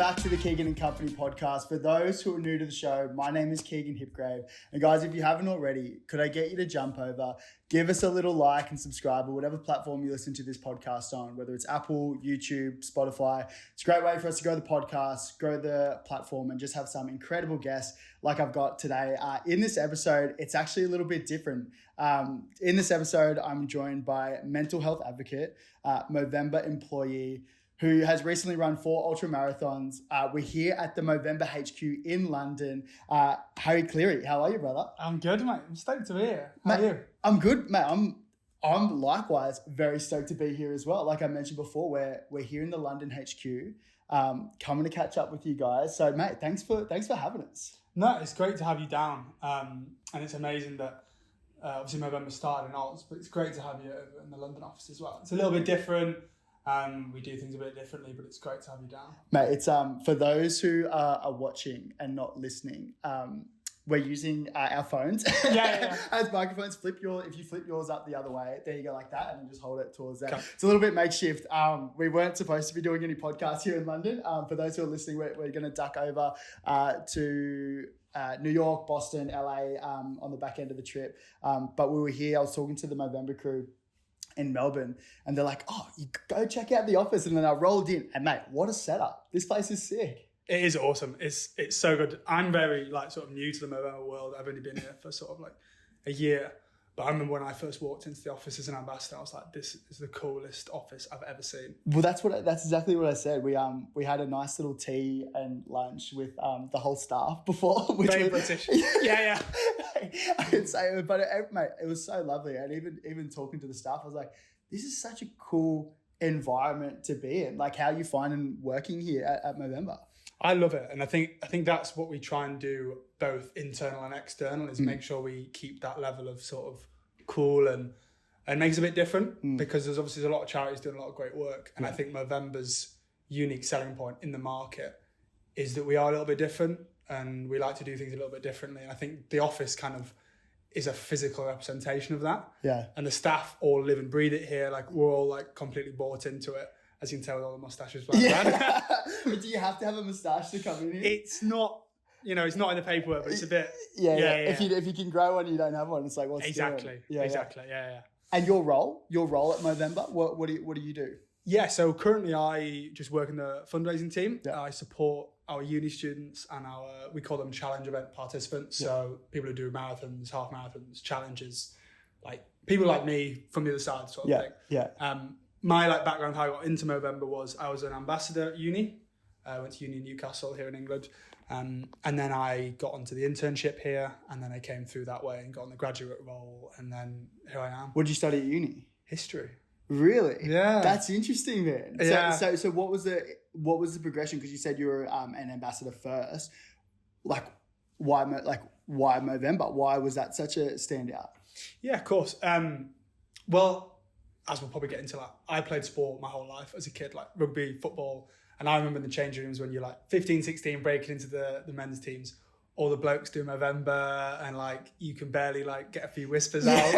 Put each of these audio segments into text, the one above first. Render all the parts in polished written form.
back to the Keegan and Company podcast. For those who are new to the show, my name is Keegan Hipgrave. And guys, if you haven't already, could I get you to jump over, give us a little like and subscribe or whatever platform you listen to this podcast on, whether it's Apple, YouTube, Spotify. It's a great way for us to grow the podcast, grow the platform, and just have some incredible guests like I've got today. In this episode, it's actually a little bit different. In this episode, I'm joined by mental health advocate, Movember employee, who has recently run 4 ultramarathons. We're here at the Movember HQ in London. Harry Cleary, how are you, brother? I'm good, mate. I'm stoked to be here. How Mate, are you? I'm good, mate. I'm likewise very stoked to be here as well. Like I mentioned before, we're here in the London HQ, coming to catch up with you guys. So, mate, thanks for having us. No, it's great to have you down. And it's amazing that obviously Movember started in Oz, but it's great to have you over in the London office as well. It's a little bit different. We do things a bit differently, but it's great to have you down. Mate, it's for those who are watching and not listening, we're using our phones as microphones. If you flip yours up the other way, there you go, like that, and then just hold it towards that. Okay. It's a little bit makeshift. We weren't supposed to be doing any podcasts here in London. For those who are listening, we're going to duck over to New York, Boston, LA on the back end of the trip. But we were here. I was talking to the Movember crew in Melbourne, and they're like, "Oh, you go check out the office." And then I rolled in, and mate, what a setup! This place is sick. It is awesome. It's so good. I'm very sort of new to the Movember world. I've only been here for sort of a year, but I remember when I first walked into the office as an ambassador, I was like, "This is the coolest office I've ever seen." Well, that's exactly what I said. We had a nice little tea and lunch with the whole staff before. Very British. Yeah. I could say, but mate, it was so lovely. And even talking to the staff, I was like, this is such a cool environment to be in. Like, how you finding working here at Movember? I love it. And I think that's what we try and do, both internal and external, is make sure we keep that level of sort of cool and makes it a bit different, because there's obviously a lot of charities doing a lot of great work. And I think Movember's unique selling point in the market is that we are a little bit different, and we like to do things a little bit differently. And I think the office kind of is a physical representation of that. Yeah. And the staff all live and breathe it here. Like, we're all completely bought into it, as you can tell with all the moustaches. Yeah. But do you have to have a moustache to come in here? It's not, it's not in the paperwork, but it's a bit. Yeah. If you can grow one, you don't have one. It's like, what's exactly. Yeah. And your role at Movember, what do you do? Yeah, so currently I just work in the fundraising team. Yeah. I support our uni students and we call them challenge event participants. Yeah. So people who do marathons, half marathons, challenges, like people like me from the other side sort of thing. Yeah. My background, how I got into Movember was I was an ambassador at uni. I went to uni in Newcastle here in England. And then I got onto the internship here, and then I came through that way and got on the graduate role, and then here I am. What did you study at uni? History. Really? Yeah. That's interesting, man. Yeah. So what was the progression? Because you said you were an ambassador first. Why Movember? Why was that such a standout? Yeah, of course. Well, as we'll probably get into, I played sport my whole life as a kid, rugby, football. And I remember in the change rooms when you're 15, 16, breaking into the men's teams, all the blokes do Movember, and you can barely get a few whispers out.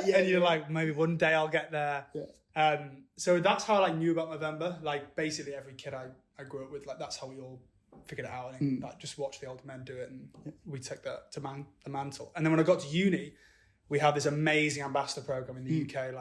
And you're maybe one day I'll get there. Yeah. So that's how I knew about Movember. Basically every kid I grew up with, that's how we all figured it out, and just watched the older men do it, and we took the mantle. And then when I got to uni, we have this amazing ambassador program in the UK.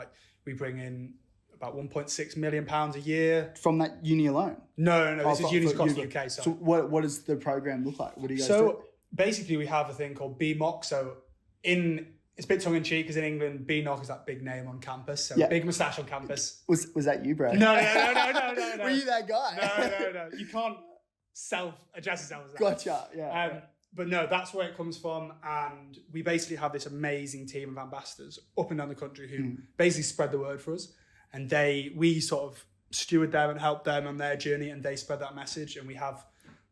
We bring in about £1.6 million a year. From that uni alone? No. This is unis across the UK. So what does the program look like? What do you guys do? So basically we have a thing called BMOC. So it's a bit tongue-in-cheek, because in England, BNOC is that big name on campus. So big moustache on campus. Was that you, bro? No. Were you that guy? No. You can't self-address yourself as that. Gotcha, yeah. But no, that's where it comes from. And we basically have this amazing team of ambassadors up and down the country who basically spread the word for us. And we sort of steward them and help them on their journey, and they spread that message. And we have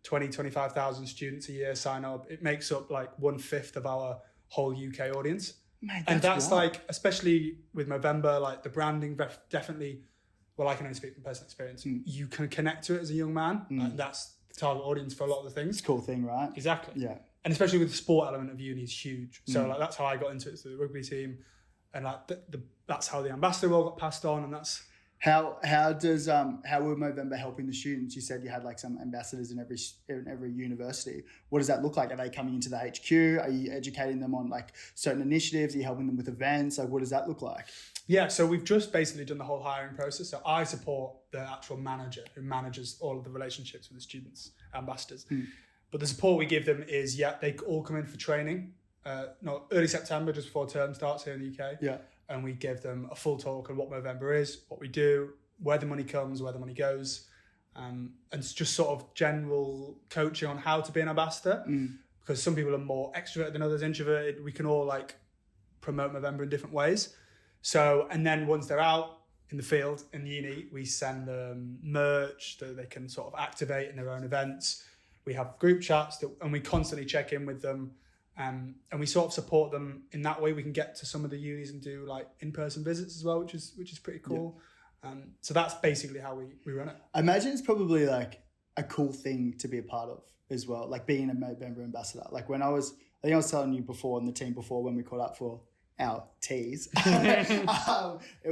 25,000 students a year sign up. It makes up 1/5 of our whole UK audience. Man, and that's especially with Movember, the branding definitely, well, I can only speak from personal experience. You can connect to it as a young man. That's the target audience for a lot of the things. It's a cool thing, right? Exactly. Yeah. And especially with the sport element of uni is huge. So that's how I got into it, through the rugby team. And that's how the ambassador role got passed on. And that's How will Movember helping the students? You said you had like some ambassadors in every university. What does that look like? Are they coming into the HQ? Are you educating them on like certain initiatives? Are you helping them with events? Like, what does that look like? Yeah, so we've just basically done the whole hiring process. So I support the actual manager who manages all of the relationships with the students, ambassadors. But the support we give them is, they all come in for training. Early September, just before term starts here in the UK. Yeah. And we give them a full talk on what Movember is, what we do, where the money comes, where the money goes. And it's just sort of general coaching on how to be an ambassador. Because some people are more extroverted than others, introverted. We can all like promote Movember in different ways. So, and then once they're out in the field, in uni, we send them merch that they can sort of activate in their own events. We have group chats and we constantly check in with them. And we sort of support them in that way. We can get to some of the unis and do like in-person visits as well, which is pretty cool. Yeah. So that's basically how we run it. I imagine it's probably like a cool thing to be a part of as well, like being a Movember ambassador. Like I think I was telling you before on the team before when we caught up for our teas, it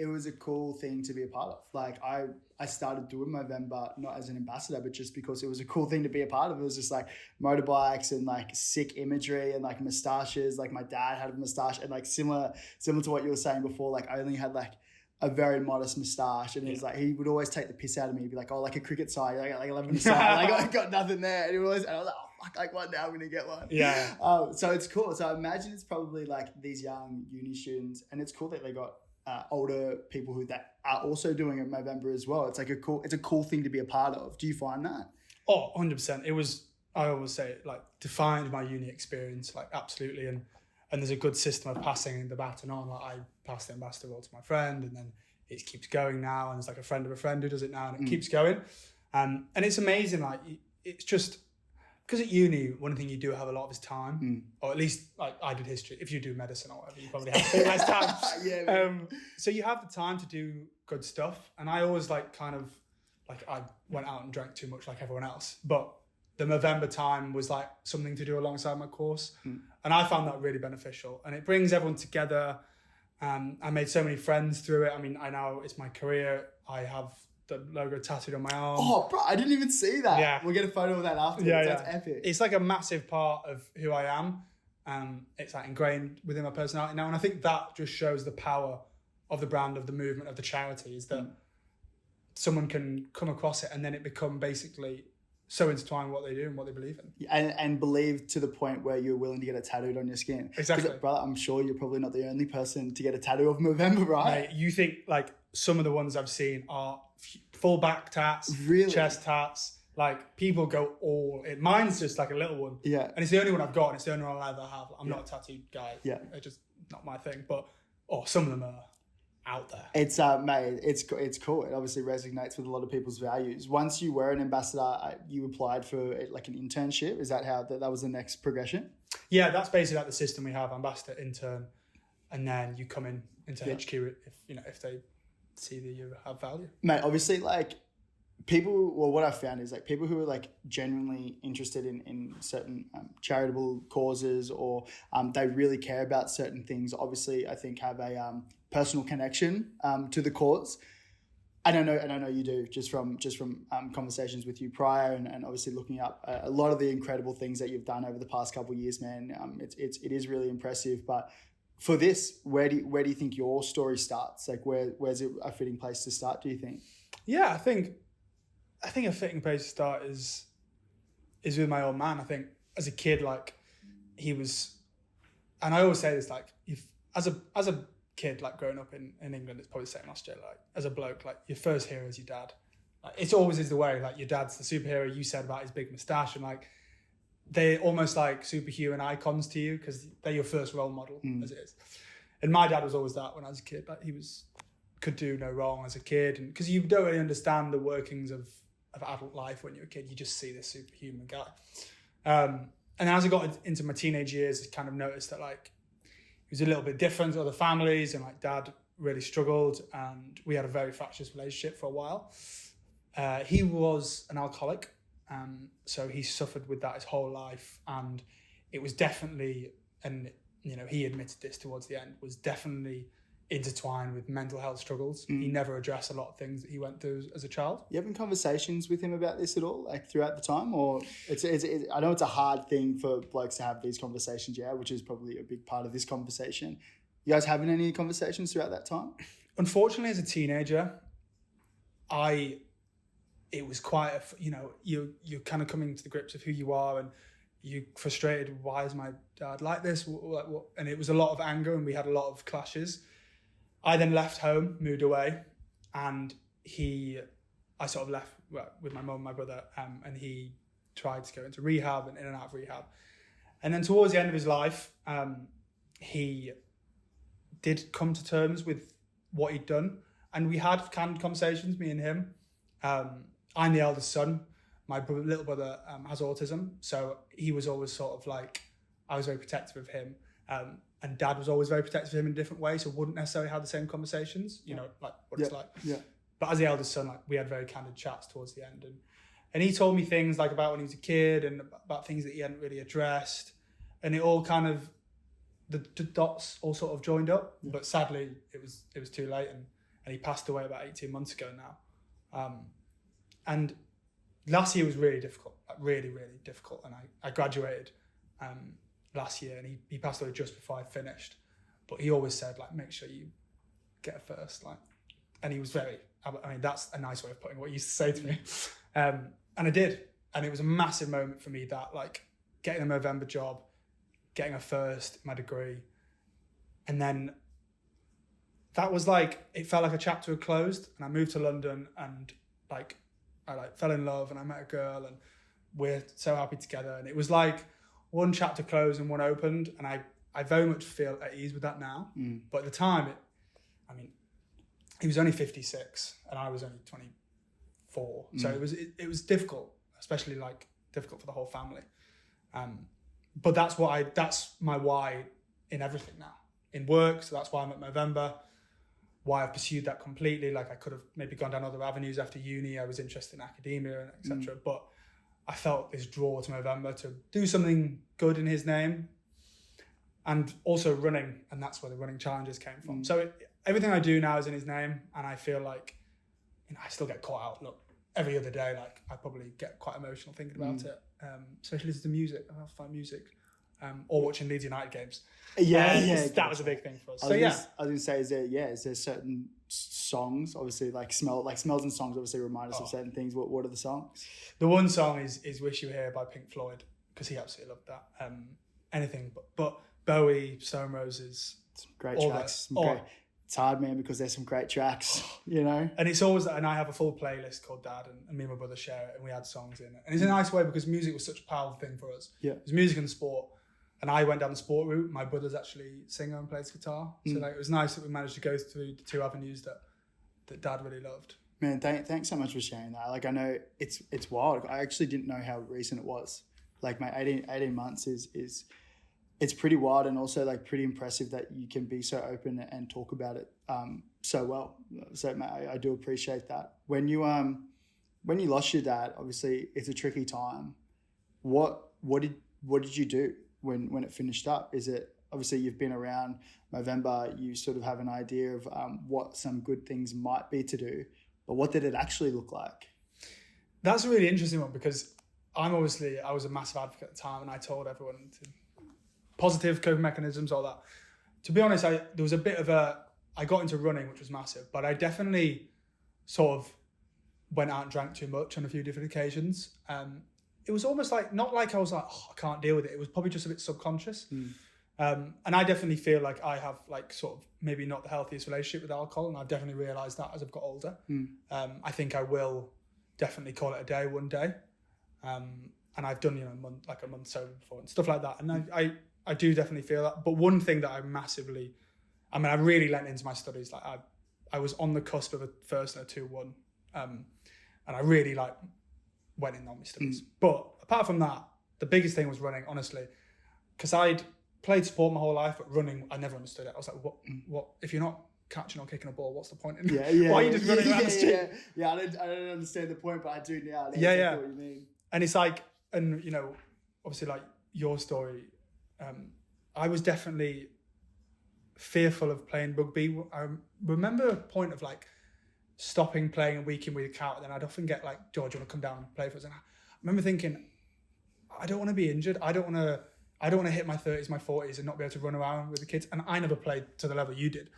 was a cool thing to be a part of. Like I started doing Movember not as an ambassador, but just because it was a cool thing to be a part of. It was just like motorbikes and like sick imagery and like moustaches. Like my dad had a moustache and like similar to what you were saying before. Like I only had like a very modest moustache, and he's like, he would always take the piss out of me. He'd be like, oh, like a cricket side, like 11 side, like I got nothing there. And I was like, oh fuck, like one day I'm gonna get one. Yeah. So it's cool. So I imagine it's probably like these young uni students, and it's cool that they got older people who that are also doing it Movember as well. It's like it's a cool thing to be a part of. Do you find that? Oh, 100%. It was, I always say it, like defined my uni experience, like absolutely. And there's a good system of passing the baton on. Like I passed the ambassador role to my friend, and then it keeps going now. And there's like a friend of a friend who does it now, and it keeps going. And it's amazing. Like it's just, because at uni, one thing you do have a lot of is time, or at least like I did history. If you do medicine or whatever, you probably have a bit less time. Yeah. So you have the time to do good stuff. And I always like kind of like I went out and drank too much like everyone else, but the Movember time was like something to do alongside my course. And I found that really beneficial, and it brings everyone together. I made so many friends through it. I mean, I know it's my career. I have the logo tattooed on my arm. Oh, bro, I didn't even see that. Yeah. We'll get a photo of that afterwards. Yeah, That's epic. It's like a massive part of who I am. It's like ingrained within my personality now. And I think that just shows the power of the brand, of the movement, of the charity, is that someone can come across it and then it become basically so intertwined with what they do and what they believe in. And believe to the point where you're willing to get it tattooed on your skin. Exactly. Brother, I'm sure you're probably not the only person to get a tattoo of Movember, right? Mate, you think like some of the ones I've seen are full back tats, Really? chest tats. Like people go all in. Mine's just like a little one. Yeah. And it's the only one I've got, and it's the only one I'll ever have. I'm not a tattooed guy. Yeah. It's just not my thing. But some of them are out there. It's mate, it's cool. It obviously resonates with a lot of people's values. Once you were an ambassador, you applied for like an internship. Is that how that was the next progression? Yeah, that's basically like the system we have: ambassador, intern, and then you come in into HQ if they see that you have value. Mate, obviously, like people. Well, what I've found is like people who are like genuinely interested in certain charitable causes, or they really care about certain things. Obviously, I think have a personal connection to the cause. I know you do just from conversations with you prior, and obviously looking up a lot of the incredible things that you've done over the past couple of years, man. It is really impressive. But for this, where do you think your story starts? Like where's it a fitting place to start, do you think? Yeah, I think a fitting place to start is with my old man. I think as a kid, like he was, and I always say this, like if as a kid, like growing up in England, it's probably the same in Australia. Like as a bloke, like your first hero is your dad. Like it always is the way. Like your dad's the superhero. You said about his big moustache, and like they're almost like superhuman icons to you because they're your first role model as it is. And my dad was always that when I was a kid. Like he could do no wrong as a kid, and because you don't really understand the workings of adult life when you're a kid, you just see this superhuman guy. And then as I got into my teenage years, I kind of noticed that like he was a little bit different to other families, and like dad really struggled, and we had a very fractious relationship for a while. He was an alcoholic, so he suffered with that his whole life, and it was definitely, and he admitted this towards the end, was definitely intertwined with mental health struggles. He never addressed a lot of things that he went through as a child. You having conversations with him about this at all, like throughout the time, or it's I know it's a hard thing for blokes to have these conversations, which is probably a big part of this conversation. You guys having any conversations throughout that time? Unfortunately, as a teenager, it was quite you're kind of coming to the grips of who you are, and you're frustrated. Why is my dad like this? What? And it was a lot of anger, and we had a lot of clashes. I then left home, moved away, and I sort of left with my mum and my brother, and he tried to go into rehab and in and out of rehab. And then towards the end of his life, he did come to terms with what he'd done, and we had candid conversations, me and him. I'm the eldest son. My little brother has autism, so he was always sort of like, I was very protective of him, and Dad was always very protective of him in a different way, so wouldn't necessarily have the same conversations, like what it's like. Yeah. But as the eldest son, like we had very candid chats towards the end, and he told me things like about when he was a kid and about things that he hadn't really addressed, and it all kind of the dots all sort of joined up. Yeah. But sadly, it was too late, and he passed away about 18 months ago now. And last year was really difficult, like really, really difficult. And I graduated last year, and he passed away just before I finished. But he always said, like, make sure you get it first. Like, and he was that's a nice way of putting what he used to say to me. And I did. And it was a massive moment for me, that like getting a Movember job, getting a first, my degree. And then that was like, it felt like a chapter had closed, and I moved to London, and like, I fell in love, and I met a girl, and we're so happy together. And it was like one chapter closed and one opened, and I very much feel at ease with that now. But at the time, he was only 56 and I was only 24. So it was difficult, especially like difficult for the whole family. But that's my why in everything now. In work, so that's why I'm at Movember. Why I've pursued that completely. Like, I could have maybe gone down other avenues after uni. I was interested in academia and etc. But I felt this draw to Movember to do something good in his name, and also running, and that's where the running challenges came from. So everything I do now is in his name, and I feel like I still get caught out. Look, every other day, like I probably get quite emotional thinking about it, especially listening to music. I love fun music. Or watching Leeds United games. That was a big thing for us. I was going to say, is there certain songs, obviously smells and songs obviously remind us of certain things. What are the songs? The one song is Wish You Were Here by Pink Floyd, because he absolutely loved that. Anything but Bowie, Stone Roses. Some great tracks. It's hard, man, because there's some great tracks, And it's always, and I have a full playlist called Dad, and me and my brother share it, and we add songs in it. And it's a nice way, because music was such a powerful thing for us. Yeah. It was music and sport. And I went down the sport route. My brother's actually a singer and plays guitar. So it was nice that we managed to go through the two avenues that Dad really loved. Man, thanks so much for sharing that. Like, I know it's wild. I actually didn't know how recent it was. Like, my 18 months is it's pretty wild, and also like pretty impressive that you can be so open and talk about it so well. So I do appreciate that. When you lost your dad, obviously it's a tricky time. What did you do when it finished up? Is it, obviously you've been around Movember, you sort of have an idea of what some good things might be to do, but what did it actually look like? That's a really interesting one, because I was a massive advocate at the time, and I told everyone to positive coping mechanisms, all that. To be honest, there was a bit of I got into running, which was massive, but I definitely sort of went out and drank too much on a few different occasions. It was almost like, not like I was like, I can't deal with it. It was probably just a bit subconscious. And I definitely feel like I have like sort of maybe not the healthiest relationship with alcohol. And I've definitely realised that as I've got older. I think I will definitely call it a day one day. And I've done, a month sober before and stuff like that. And I do definitely feel that. But one thing that I really lent into my studies. Like I was on the cusp of a first and a 2-1. And I really went in on my studies. But apart from that, the biggest thing was running, honestly, because I'd played sport my whole life, but running, I never understood it. I was like, what if you're not catching or kicking a ball, what's the point in it? Why are you just running around the street? I don't understand the point, but I do now. What you mean. And it's like, and obviously like your story, I was definitely fearful of playing rugby. I remember a point of like stopping playing a week in, week out. Then I'd often get like, George, you want to come down and play for us? And I remember thinking, I don't want to be injured. I don't want to hit my 30s, my 40s and not be able to run around with the kids. And I never played to the level you did.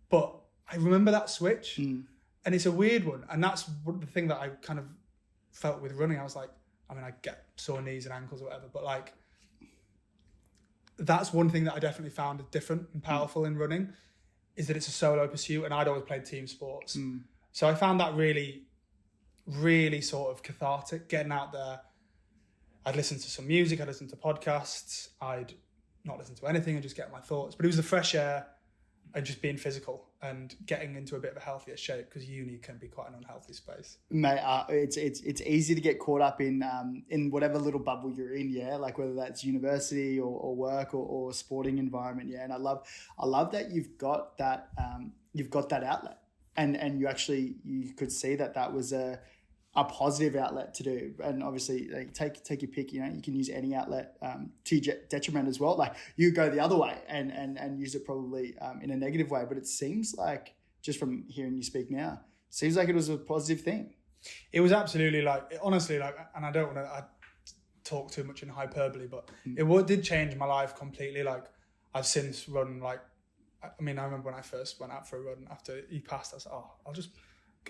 But I remember that switch. And it's a weird one. And that's the thing that I kind of felt with running. I was like, I mean, I get sore knees and ankles or whatever, but like, that's one thing that I definitely found different and powerful in running, is that it's a solo pursuit, and I'd always played team sports. So I found that really, really sort of cathartic, getting out there. I'd listen to some music, I'd listen to podcasts, I'd not listen to anything and just get my thoughts. But it was the fresh air and just being physical and getting into a bit of a healthier shape, because uni can be quite an unhealthy space. Mate, it's easy to get caught up in whatever little bubble you're in, yeah, like whether that's university or work or sporting environment, yeah. And I love that you've got that outlet, and you could see that was a positive outlet to do. And obviously, like, take your pick. You know, you can use any outlet to your detriment as well. Like, you go the other way and use it probably in a negative way. But it seems like, just from hearing you speak now, seems like it was a positive thing. It was absolutely, like, honestly, like, and I don't want to talk too much in hyperbole, but it did change my life completely. Like, I've since run, like, I mean, I remember when I first went out for a run after he passed, I was like,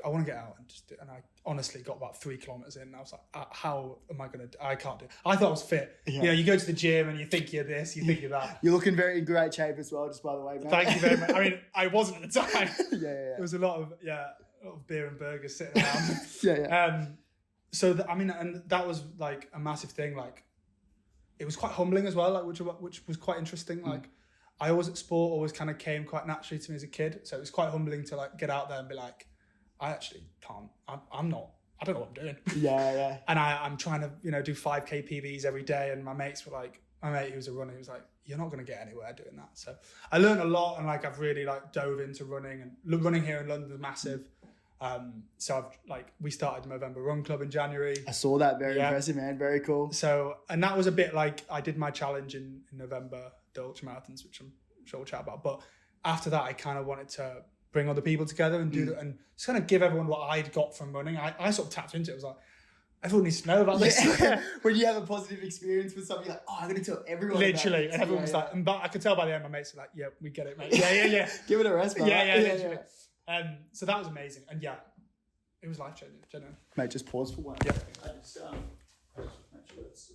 I want to get out and just do it. And I honestly got about 3 kilometers in and I was like, how am I going to, I can't do it. I thought I was fit. Yeah. You know, you go to the gym and you think you're this, you think you're that. You're looking very in great shape as well, just by the way, mate. Thank you very much. I mean, I wasn't at the time. Yeah. There was a lot of beer and burgers sitting around. Yeah. So, and that was like a massive thing. Like, it was quite humbling as well, like, which was quite interesting. Like, I always, sport always kind of came quite naturally to me as a kid. So it was quite humbling to like get out there and be like, I actually can't, I don't know what I'm doing. Yeah. And I'm trying to, you know, do 5K PBs every day. And my mates were like, my mate who was a runner, he was like, you're not going to get anywhere doing that. So I learned a lot, and like, I've really like dove into running, and running here in London is massive. So we started Movember Run Club in January. I saw that. Very impressive, man. Very cool. So, and that was a bit like, I did my challenge in November, the Ultramarathons, which I'm sure we'll chat about. But after that, I kind of wanted to bring other people together and do that, and just kind of give everyone what I'd got from running. I sort of tapped into it. I was like, everyone needs to know about this. Yeah. When you have a positive experience with something, you're like, I'm going to tell everyone. Literally. About it. And everyone was like, but I could tell by the end, my mates were like, yeah, we get it, mate. Yeah. Give it a rest, man. Yeah. So that was amazing. And yeah, it was life-changing, genuinely. Mate, just pause for one. Yeah. I just make sure it's...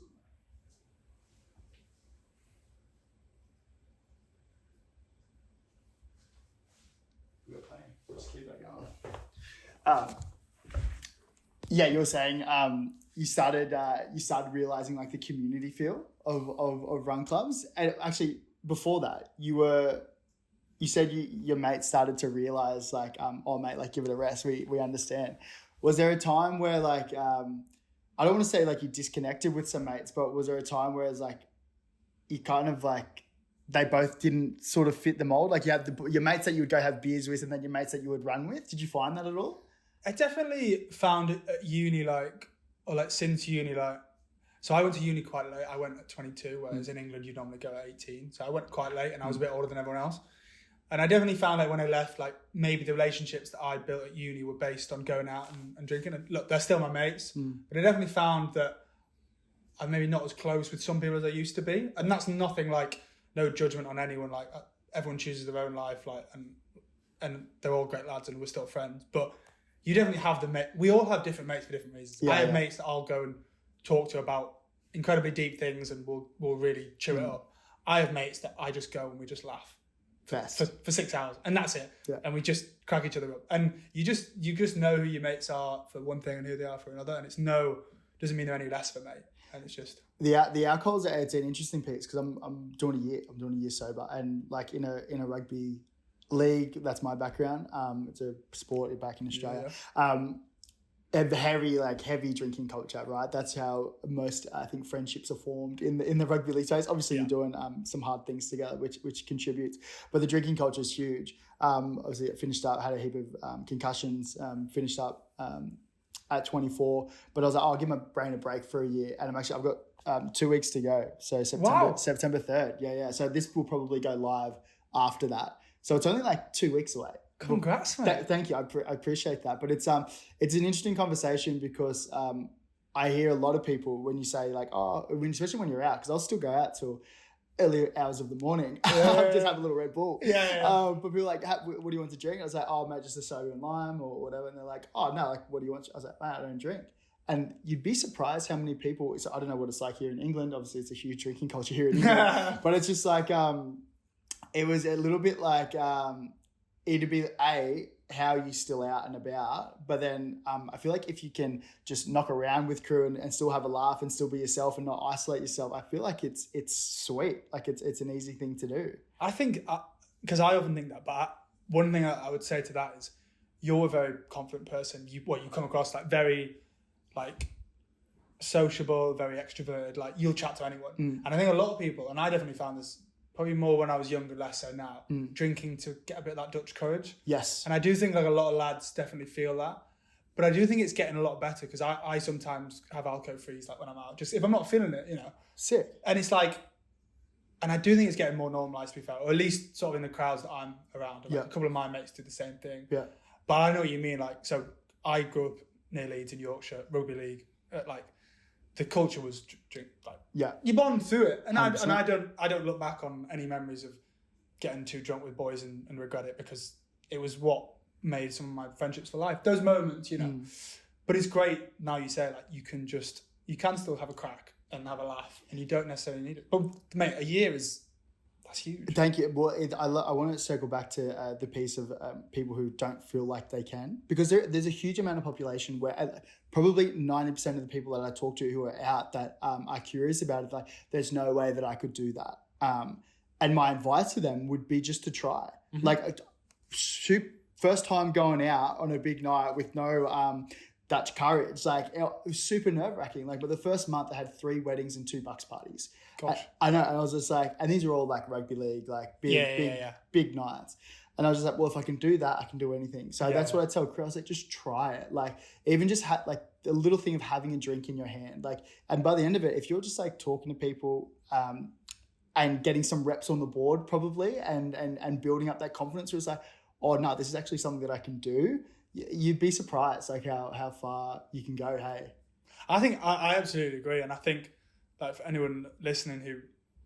Just keep that going. Yeah, you were saying you started realizing like the community feel of run clubs, and actually before that you said your mates started to realize like, oh mate, like, give it a rest. We understand. Was there a time where like I don't want to say like you disconnected with some mates, but was there a time where it's like you kind of like, they both didn't sort of fit the mold? Like, you had your mates that you would go have beers with, and then your mates that you would run with. Did you find that at all? I definitely found it at uni, since uni, so I went to uni quite late. I went at 22, whereas in England you normally go at 18. So I went quite late, and I was a bit older than everyone else. And I definitely found that when I left, like, maybe the relationships that I built at uni were based on going out and drinking. And look, they're still my mates, but I definitely found that I'm maybe not as close with some people as I used to be. And that's nothing like, no judgment on anyone. Like, everyone chooses their own life, like, and they're all great lads, and we're still friends. But you definitely have we all have different mates for different reasons. I have mates that I'll go and talk to about incredibly deep things, and we'll really chew it up. I have mates that I just go and we just laugh for 6 hours, and that's it. Yeah. And we just crack each other up. And you just know who your mates are for one thing and who they are for another. And doesn't mean they're any less of a mate. And it's just the alcohol's, it's an interesting piece, because I'm doing a year sober, and like in a rugby league, that's my background. It's a sport back in Australia. Heavy drinking culture, right? That's how most, I think, friendships are formed in the rugby league space. Obviously, you're doing some hard things together, which contributes, but the drinking culture is huge. Obviously, I finished up, had a heap of concussions. Finished up at 24, but I was like, I'll give my brain a break for a year, and I've got 2 weeks to go. So September 3rd. Yeah. So this will probably go live after that. So it's only like 2 weeks away. Congrats, mate. Thank you. I appreciate that. But it's an interesting conversation because I hear a lot of people when you say like, especially when you're out, because I'll still go out till early hours of the morning. Just have a little Red Bull. But people are like, what do you want to drink? I was like, oh, mate, just a soda and lime or whatever. And they're like, oh, no, like, what do you want? I was like, mate, I don't drink. And you'd be surprised how many people, so I don't know what it's like here in England. Obviously, it's a huge drinking culture here in England. But it's just like, it was a little bit like, it'd be how you still out and about, but then I feel like if you can just knock around with crew and still have a laugh and still be yourself and not isolate yourself, I feel like it's sweet. Like it's an easy thing to do. I think because I often think that, but one thing I would say to that is you're a very confident person. You come across like very like sociable, very extroverted. Like you'll chat to anyone, and I think a lot of people, and I definitely found this. Probably more when I was younger, less so now. Drinking to get a bit of that Dutch courage. Yes. And I do think like a lot of lads definitely feel that. But I do think it's getting a lot better because I sometimes have alcohol freeze like when I'm out. Just if I'm not feeling it, Sick. And it's like, and I do think it's getting more normalised to be fair, or at least sort of in the crowds that I'm around. Like, a couple of my mates do the same thing. Yeah. But I know what you mean. Like, so I grew up near Leeds in Yorkshire, rugby league, like, the culture was drink, like you bond through it, and I don't look back on any memories of getting too drunk with boys and regret it because it was what made some of my friendships for life. Those moments, But it's great now you say like you can still have a crack and have a laugh, and you don't necessarily need it. But mate, a year that's huge. Thank you. Well, I want to circle back to the piece of people who don't feel like they can, because there's a huge amount of population where probably 90% of the people that I talk to who are out that are curious about it, like there's no way that I could do that. And my advice to them would be just to try. Like first time going out on a big night with no Dutch courage, like it was super nerve-wracking. Like, but the first month I had 3 weddings and 2 bucks parties. Gosh. I know, and I was just like, and these are all like rugby league, like big nights. And I was just like, well, if I can do that, I can do anything. So that's what I tell crew. I was like, just try it. Like, even just like the little thing of having a drink in your hand. Like, and by the end of it, if you're just like talking to people and getting some reps on the board probably and building up that confidence, where it's like, oh no, this is actually something that I can do. You'd be surprised like how far you can go. Hey, I think I absolutely agree, and I think like for anyone listening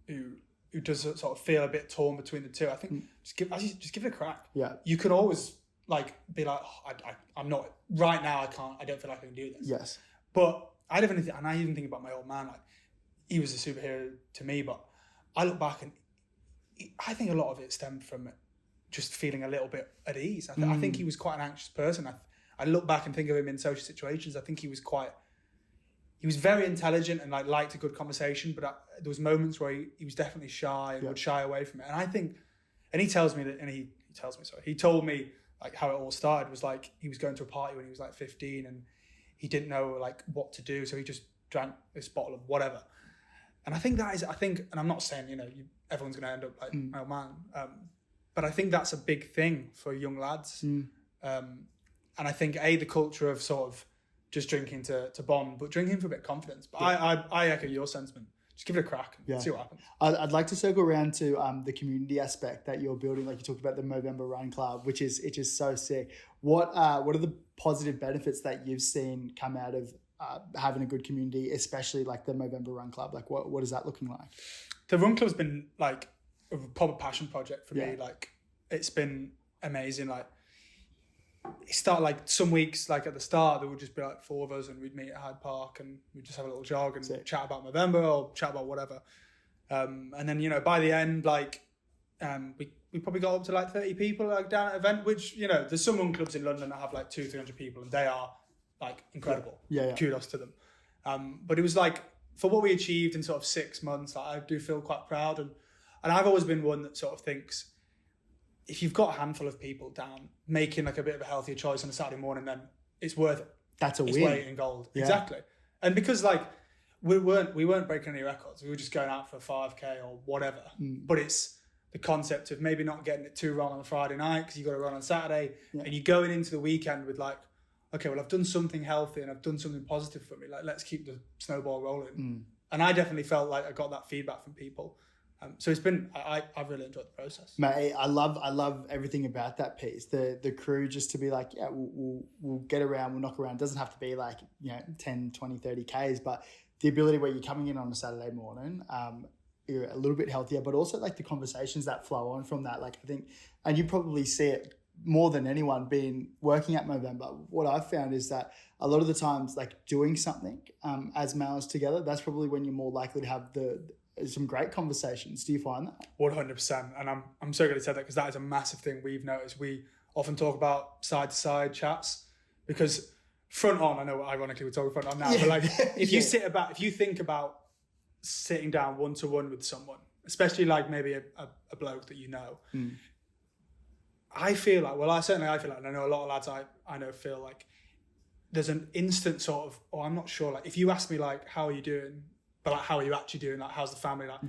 who does sort of feel a bit torn between the two, I think just give it a crack. Yeah, you can always like be like, oh, I'm not right now. I don't feel like I can do this. Yes, but I even think about my old man. Like he was a superhero to me, but I look back and I think a lot of it stemmed from just feeling a little bit at ease. I think he was quite an anxious person. I look back and think of him in social situations. I think he was very intelligent and like liked a good conversation, but there was moments where he was definitely shy and would shy away from it. And I think, and he told me like how it all started was like he was going to a party when he was like 15 and he didn't know like what to do, so he just drank this bottle of whatever. And I think and I'm not saying everyone's going to end up like my old man, but I think that's a big thing for young lads. And I think the culture of sort of just drinking to bond, but drinking for a bit of confidence. But I echo your sentiment. Just give it a crack and see what happens. I'd like to circle around to the community aspect that you're building. Like you talked about the Movember Run Club, which is so sick. What are the positive benefits that you've seen come out of having a good community, especially like the Movember Run Club? Like what is that looking like? The Run Club's been like a proper passion project for me. Like it's been amazing. Like it started like some weeks, like at the start, there would just be like 4 of us and we'd meet at Hyde Park and we'd just have a little jog and chat about Movember or chat about whatever. And then, by the end, like we probably got up to like 30 people like down at an event, which, there's some run clubs in London that have like 200-300 people and they are like incredible. Yeah. Kudos to them. But it was like, for what we achieved in sort of 6 months, like, I do feel quite proud. And I've always been one that sort of thinks, if you've got a handful of people down making like a bit of a healthier choice on a Saturday morning, then it's worth it. That's it's weight in gold. Yeah. Exactly. And because like we weren't breaking any records, we were just going out for a 5K or whatever. But it's the concept of maybe not getting it too wrong on a Friday night because you got to run on Saturday, and you're going into the weekend with like, okay, well I've done something healthy and I've done something positive for me. Like let's keep the snowball rolling. And I definitely felt like I got that feedback from people. So it's been, I've really enjoyed the process. Mate, I love everything about that piece. The crew, just to be like, yeah, we'll get around, we'll knock around. It doesn't have to be like, 10, 20, 30 Ks, but the ability where you're coming in on a Saturday morning, you're a little bit healthier, but also like the conversations that flow on from that. Like I think, and you probably see it more than anyone being working at Movember. What I've found is that a lot of the times, like doing something as males together, that's probably when you're more likely to have some great conversations. Do you find that? 100%. And I'm so glad you said that, because that is a massive thing we've noticed. We often talk about side to side chats, because front on, I know ironically we're talking front on now, but like if you think about sitting down one to one with someone, especially like maybe a bloke that you know, I feel like, and I know a lot of lads I know feel like there's an instant sort of, I'm not sure, like if you ask me like, how are you doing? But like, how are you actually doing? Like, how's the family? Like,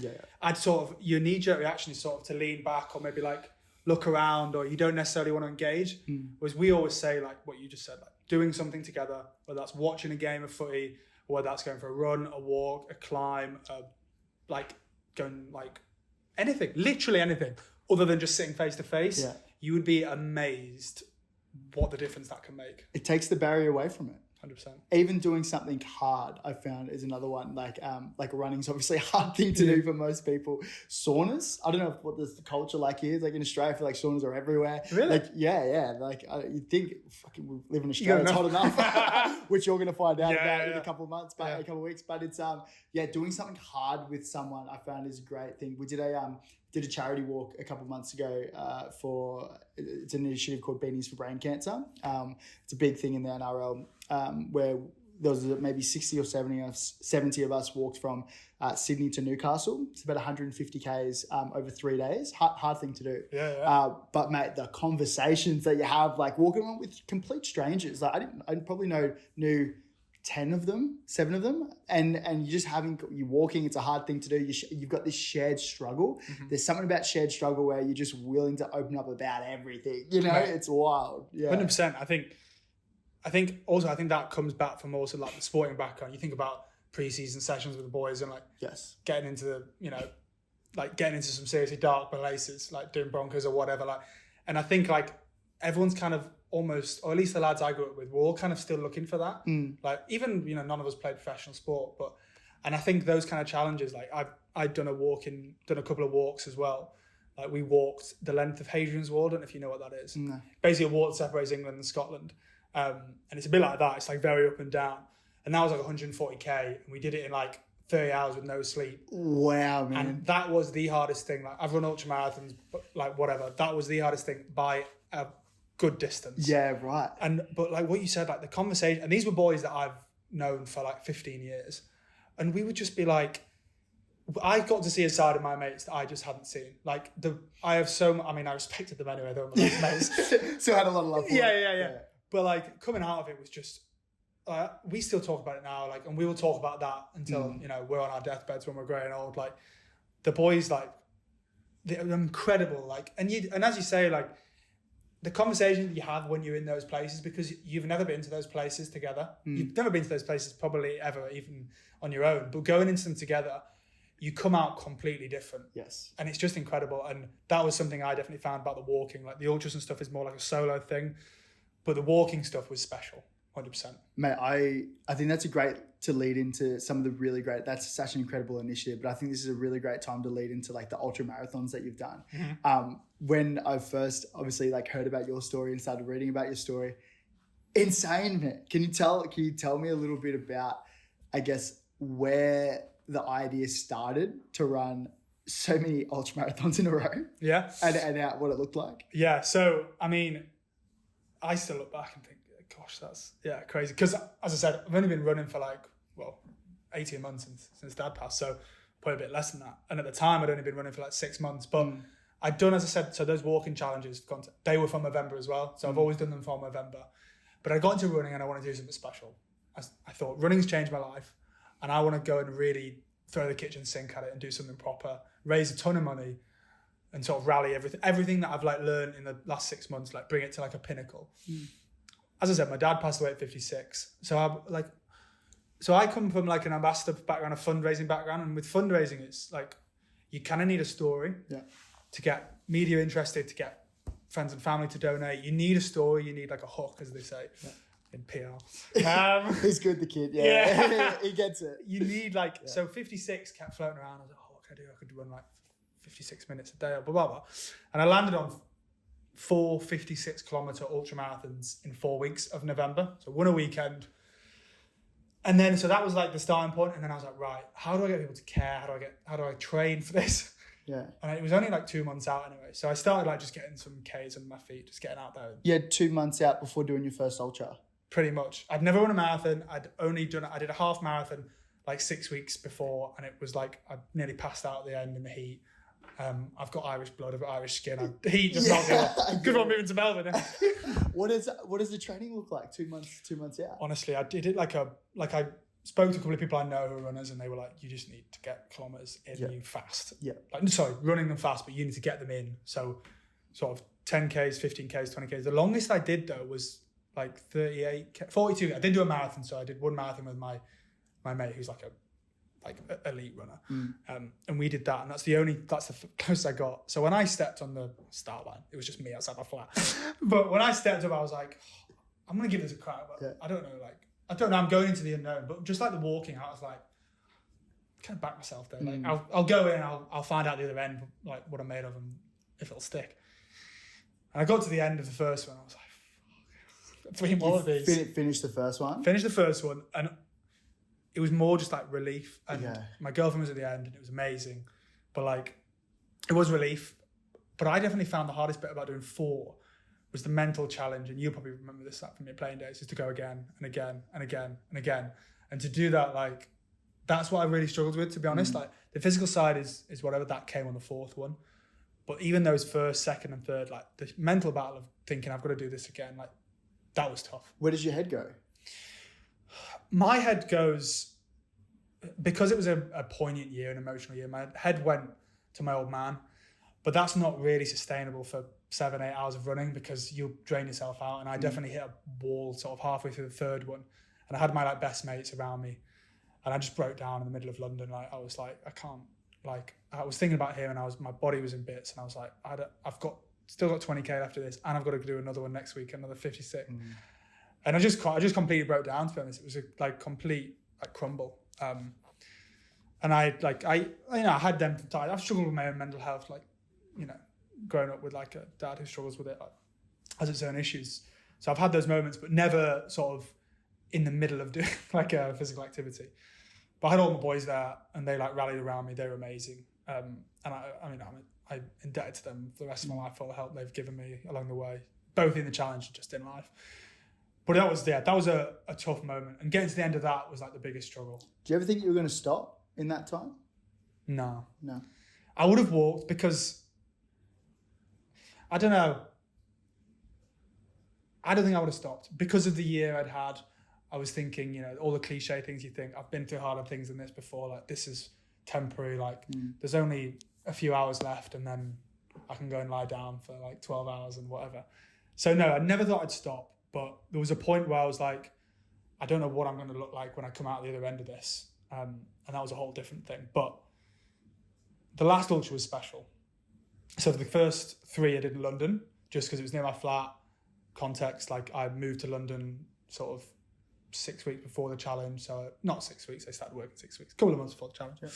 I'd sort of, your knee-jerk reaction is sort of to lean back or maybe like look around, or you don't necessarily want to engage. Whereas we always say like what you just said, like doing something together, whether that's watching a game of footy, or whether that's going for a run, a walk, a climb, like going like anything, literally anything, other than just sitting face to face. You would be amazed what the difference that can make. It takes the barrier away from it. 100%. Even doing something hard, I found, is another one. Like running's obviously a hard thing to do for most people. Saunas, I don't know what the culture like is. Like in Australia, I feel like saunas are everywhere. Really? Like Like you'd think, fucking, we live in Australia, it's hot enough, which you're going to find out about in a couple of months, a couple of weeks. But it's doing something hard with someone, I found, is a great thing. We did a charity walk a couple of months ago it's an initiative called Beanies for Brain Cancer. It's a big thing in the NRL, where there was maybe 60 or 70 of us walked from Sydney to Newcastle. It's about 150 Ks over 3 days. Hard thing to do. But mate, the conversations that you have, like walking around with complete strangers, like I probably knew 7 of them, and you just you're walking, it's a hard thing to do. You've got this shared struggle. There's something about shared struggle where you're just willing to open up about everything, it's wild. 100%. I think that comes back from also like the sporting background. You think about pre-season sessions with the boys and like getting into getting into some seriously dark places, like doing Broncos or whatever, like, and I think like everyone's kind of almost, or at least the lads I grew up with, we're all kind of still looking for that. Like even, none of us played professional sport, and I think those kind of challenges, like I've done a couple of walks as well. Like we walked the length of Hadrian's Wall. I don't know if you know what that is. No. Basically a wall that separates England and Scotland. And it's a bit like that. It's like very up and down. And that was like 140K. And we did it in like 30 hours with no sleep. Wow, man. And that was the hardest thing. Like I've run ultramarathons, but like whatever. That was the hardest thing by a good distance. Yeah, right. But like what you said, like the conversation, and these were boys that I've known for like 15 years. And we would just be like, I got to see a side of my mates that I just hadn't seen. Like I respected them anyway. They were my best mates. Still had a lot of love for them. Yeah. But like coming out of it was just, we still talk about it now. Like, and we will talk about that until, we're on our deathbeds when we're grey and old. Like the boys, like they're incredible. Like, and as you say, like the conversation that you have when you're in those places, because you've never been to those places together. You've never been to those places probably ever, even on your own, but going into them together, you come out completely different. Yes. And it's just incredible. And that was something I definitely found about the walking. Like the ultras and stuff is more like a solo thing, but the walking stuff was special, 100%. Mate, I think that's a great to lead into some of the really great, that's such an incredible initiative, but I think this is a really great time to lead into like the ultramarathons that you've done. When I first obviously like heard about your story and started reading about your story, insane, man. Can you tell me a little bit about, I guess, where the idea started to run so many ultramarathons in a row? Yeah. And what it looked like? Yeah. So, I mean, I still look back and think, gosh, that's crazy. Because as I said, I've only been running for 18 months since Dad passed. So probably a bit less than that. And at the time, I'd only been running for 6 months. But I'd done, as I said, so those walking challenges, they were from Movember as well. So I've always done them from Movember. But I got into running and I wanted to do something special. I thought running's changed my life. And I want to go and really throw the kitchen sink at it and do something proper, raise a ton of money and sort of rally everything that I've learned in the last 6 months, bring it to a pinnacle. As I said, my dad passed away at 56. So I come from an ambassador background, a fundraising background. And with fundraising, it's you kind of need a story to get media interested, to get friends and family to donate. You need a story. You need like a hook, as they say in PR. He's good, the kid. He gets it. You need so 56 kept floating around. I was like, oh, what can I do? I could run like 56 minutes a day, blah, blah, blah. And I landed on 4 56-kilometer ultramarathons in 4 weeks of November. So one a weekend. And then, so that was like the starting point. And then I was like, right, how do I get people to care? How do I train for this? Yeah. And it was only like 2 months out anyway. So I started like just getting some Ks under my feet, just getting out there. You had 2 months out before doing your first ultra. Pretty much. I'd never run a marathon. I did a half marathon like 6 weeks before. And it was like, I nearly passed out at the end in the heat. I've got Irish blood, I've got Irish skin. Heat does not do it. Good on moving to Melbourne. What does the training look like 2 months out? Honestly, I did it I spoke to a couple of people I know who are runners, and they were like, you just need to get kilometers in you fast. Yeah. Running them fast, but you need to get them in. So sort of 10Ks, 15Ks, 20Ks. The longest I did though was like 42. I didn't do a marathon, so I did one marathon with my mate who's like a elite runner. And we did that, and that's the closest I got. So when I stepped on the start line, it was just me outside my flat. But when I stepped up, I was like, I'm gonna give this a crack, but I don't know, I'm going into the unknown. But just like the walking out, I was like, kind of back myself there. Like I'll go in, I'll find out the other end, like what I'm made of and if it'll stick. And I got to the end of the first one, I was like, 3 more of these. Finish the first one? Finished the first one, and it was more just like relief. And my girlfriend was at the end, and it was amazing. But like, it was relief. But I definitely found the hardest bit about doing 4 was the mental challenge. And you'll probably remember this from your playing days, is to go again and again and again and again. And to do that, like, that's what I really struggled with, to be honest. Like, the physical side is whatever, that came on the 4th one. But even those first, second and third, like the mental battle of thinking I've got to do this again, like that was tough. Where does your head go? My head goes, because it was a poignant year, an emotional year, my head went to my old man. But that's not really sustainable for 7-8 hours of running, because you'll drain yourself out. And I definitely hit a wall sort of halfway through the 3rd one. And I had my like best mates around me. And I just broke down in the middle of London. Like, I was like, I can't, like, I was thinking about him, and my body was in bits. And I was like, I've still got 20K after this, and I've got to do another one next week, another 56. And I just completely broke down, to be honest. It was a complete crumble. And I had them from time. I've struggled with my own mental health, growing up with like a dad who struggles with it, has its own issues. So I've had those moments, but never sort of in the middle of doing like a physical activity. But I had all my boys there, and they like rallied around me. They were amazing. And I'm indebted to them for the rest of my life for all the help they've given me along the way, both in the challenge and just in life. But that was a tough moment. And getting to the end of that was like the biggest struggle. Do you ever think you were going to stop in that time? No. I would have walked, because I don't know. I don't think I would have stopped because of the year I'd had. I was thinking, all the cliche things you think, I've been through harder things than this before. Like, this is temporary. Like, there's only a few hours left, and then I can go and lie down for like 12 hours and whatever. So no, I never thought I'd stop. But there was a point where I was like, I don't know what I'm going to look like when I come out the other end of this. And that was a whole different thing. But the last ultra was special. So for the first 3 I did in London, just because it was near my flat. Context, like, I moved to London sort of 6 weeks before the challenge. So not 6 weeks, I started working 6 weeks, a couple of months before the challenge. Yeah.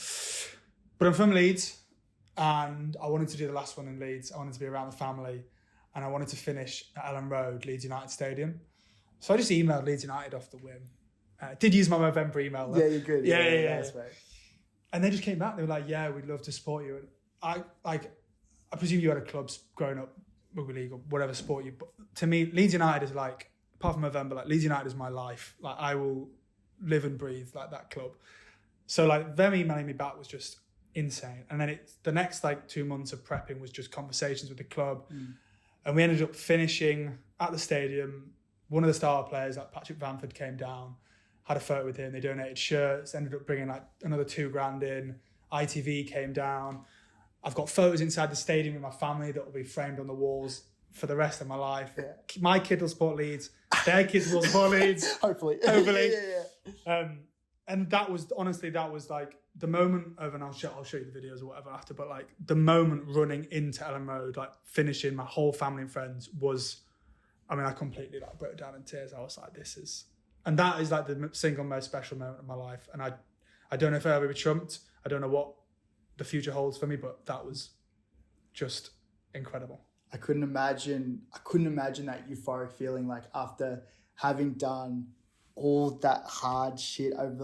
But I'm from Leeds, and I wanted to do the last one in Leeds. I wanted to be around the family, and I wanted to finish at Ellen Road, Leeds United Stadium. So I just emailed Leeds United off the whim. Did use my Movember email though. Yeah, you're good. Yeah. That's right. And they just came back. They were like, yeah, we'd love to support you. And I presume you had a club growing up, rugby league or whatever sport you. But to me, Leeds United is like, apart from Movember, like Leeds United is my life. Like, I will live and breathe like that club. So like them emailing me back was just insane. And then the next like 2 months of prepping was just conversations with the club. And we ended up finishing at the stadium. One of the star players, like Patrick Bamford, came down, had a photo with him. They donated shirts, ended up bringing like another $2,000 in. ITV came down. I've got photos inside the stadium with my family that will be framed on the walls for the rest of my life. Yeah. My kid will support Leeds. Their kids will support Leeds. Hopefully. And that was, honestly, that was like the moment of, and I'll show you the videos or whatever after, but like the moment running into Ellen Road, like finishing, my whole family and friends was, I mean, I completely like broke down in tears. I was like, and that is like the single most special moment of my life. And I don't know if it'll ever be trumped. I don't know what the future holds for me, but that was just incredible. I couldn't imagine that euphoric feeling like after having done all that hard shit over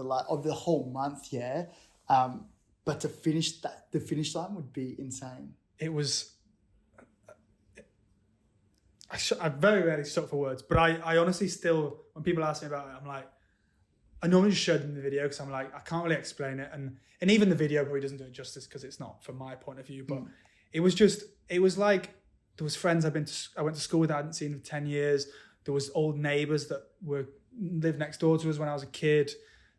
the whole month, yeah. But to finish that, the finish line would be insane. It was. I very rarely stop for words, but I honestly still, when people ask me about it, I'm like, I normally just show them the video because I'm like, I can't really explain it, and even the video probably doesn't do it justice because it's not from my point of view. But it was like there was friends I went to school with that I hadn't seen for 10 years. There was old neighbours that lived next door to us when I was a kid.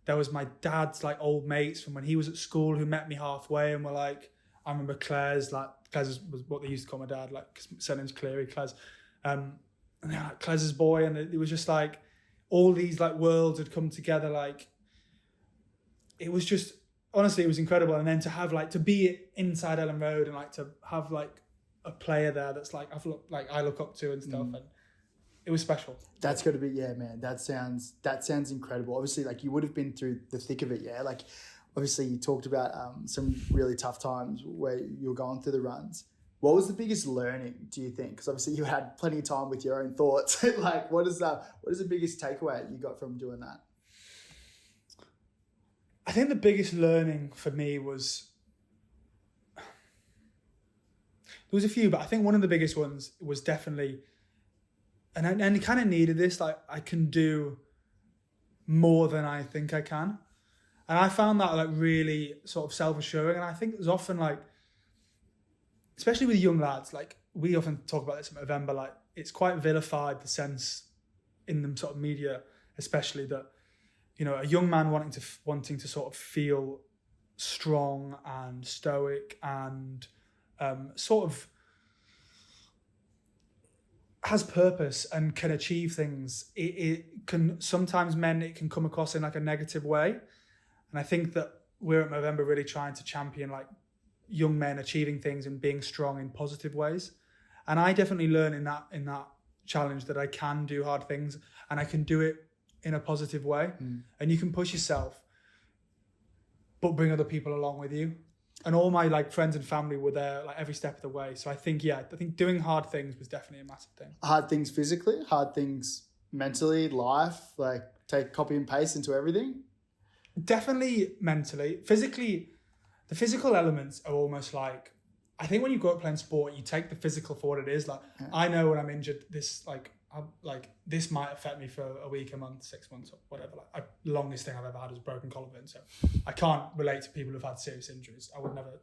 There was my dad's like old mates from when he was at school who met me halfway and were like, I remember Claire's was what they used to call my dad, like, cause my surname's Cleary, Claire's. And like Claire's boy, and it was just like all these like worlds had come together. Like it was just, honestly, it was incredible. And then to have like to be inside Ellen Road and like to have like a player there that's like I look up to and stuff, and it was special. That's got to be, yeah, man. That sounds incredible. Obviously, like you would have been through the thick of it, yeah. Like obviously, you talked about some really tough times where you were going through the runs. What was the biggest learning, do you think? Because obviously you had plenty of time with your own thoughts. Like, what is the biggest takeaway you got from doing that? I think the biggest learning for me was, there was a few, but I think one of the biggest ones was definitely, and I kind of needed this, like I can do more than I think I can. And I found that like really sort of self-assuring. And I think there's often like, especially with young lads, like we often talk about this in Movember, like it's quite vilified, the sense in the sort of media, especially that, you know, a young man wanting to sort of feel strong and stoic and sort of has purpose and can achieve things. It can sometimes it can come across in like a negative way. And I think that we're at Movember really trying to champion like young men achieving things and being strong in positive ways. And I definitely learned in that challenge that I can do hard things and I can do it in a positive way. And you can push yourself, but bring other people along with you. And all my like friends and family were there like every step of the way. So I think doing hard things was definitely a massive thing. Hard things physically, hard things mentally, life, like take copy and paste into everything. Definitely mentally. Physically, the physical elements are almost like, I think when you grow up playing sport, you take the physical for what it is. Like, I know when I'm injured, this this might affect me for a week, a month, 6 months, or whatever. Like, the longest thing I've ever had was a broken collarbone. So I can't relate to people who've had serious injuries. I would never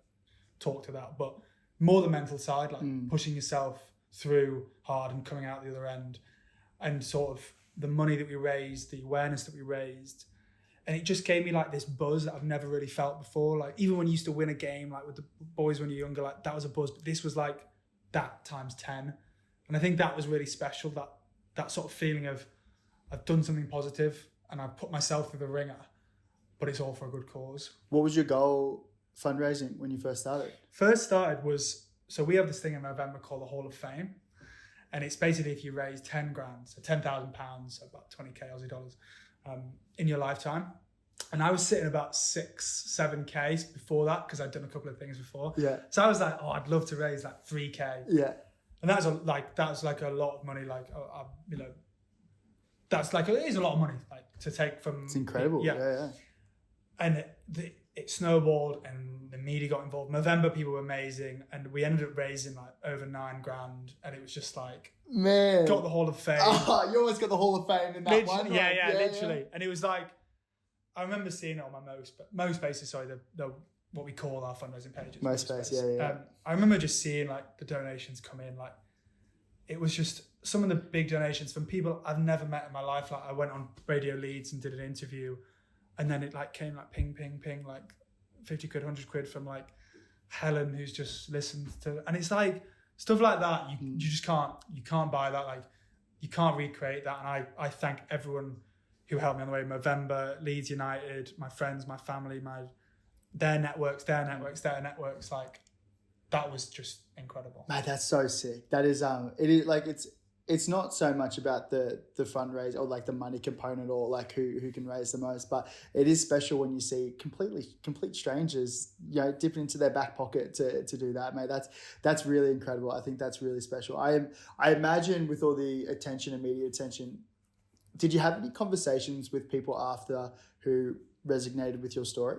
talk to that. But more the mental side, like pushing yourself through hard and coming out the other end, and sort of the money that we raised, the awareness that we raised. And it just gave me like this buzz that I've never really felt before. Like even when you used to win a game, like with the boys when you're younger, like that was a buzz. But this was like that times 10. And I think that was really special, that sort of feeling of I've done something positive and I've put myself through the ringer, but it's all for a good cause. What was your goal fundraising when you first started? So we have this thing in November called the Hall of Fame. And it's basically if you raise 10 grand, so £10,000, so about 20k Aussie dollars, in your lifetime. And I was sitting about 6-7k before that because I'd done a couple of things before. Yeah. So I was like, oh, I'd love to raise like 3k. Yeah. And that's like a lot of money. Like, you know, that's like, it is a lot of money like to take from. It's incredible. Yeah. And it snowballed and the media got involved. Movember people were amazing. And we ended up raising like over 9 grand. And it was just like, man, got the Hall of Fame. Oh, you almost got the Hall of Fame in that one. Yeah, literally. And it was like, I remember seeing it on my MoSpace is the what we call our fundraising pages. MoSpace, yeah. I remember just seeing like the donations come in. Like it was just some of the big donations from people I've never met in my life. Like I went on Radio Leeds and did an interview, and then it like came like ping, like 50 quid, 100 quid from like Helen who's just listened to, and it's like stuff like that. You just can't buy that. Like you can't recreate that. And I thank everyone who helped me on the way. Movember, Leeds United, my friends, my family, their networks, like that was just incredible. Man, that's so sick. That is it is like it's not so much about the fundraise or like the money component or like who can raise the most, but it is special when you see complete strangers, you know, dipping into their back pocket to do that, mate. That's really incredible. I think that's really special. I imagine with all the attention and media attention, did you have any conversations with people after who resonated with your story?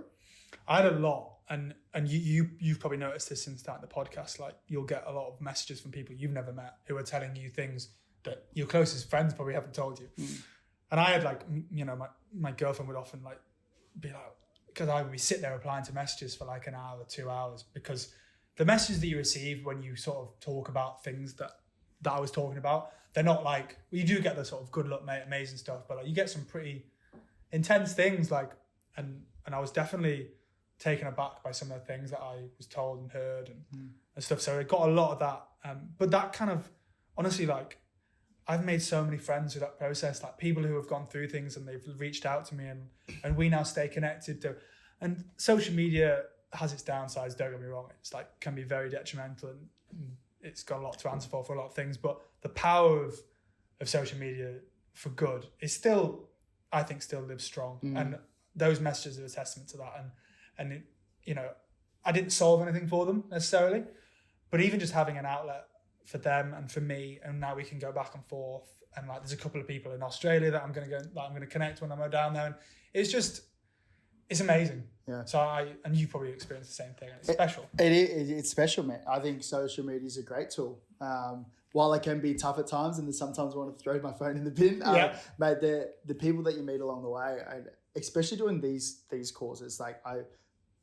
I had a lot, and you've probably noticed this since starting the podcast. Like, you'll get a lot of messages from people you've never met who are telling you things that your closest friends probably haven't told you. And I had like, you know, my girlfriend would often like be like, because I would be sitting there replying to messages for like an hour, 2 hours, because the messages that you receive when you sort of talk about things that I was talking about, they're not like, well, you do get the sort of good luck, mate, amazing stuff, but like you get some pretty intense things, like, and I was definitely taken aback by some of the things that I was told and heard and stuff. So I got a lot of that. But that kind of, honestly, like, I've made so many friends through that process, like people who have gone through things and they've reached out to me and we now stay connected to, and social media has its downsides, don't get me wrong. It's like, can be very detrimental and it's got a lot to answer for a lot of things, but the power of social media for good is still, I think, still lives strong. And those messages are a testament to that. And it, you know, I didn't solve anything for them necessarily, but even just having an outlet for them and for me, and now we can go back and forth. And like, there's a couple of people in Australia that I'm going to connect when I'm down there, and it's amazing. Yeah. So and you probably experienced the same thing. It's special. It's special, man. I think social media is a great tool. While it can be tough at times, and sometimes I want to throw my phone in the bin, mate, the people that you meet along the way, especially doing these causes, like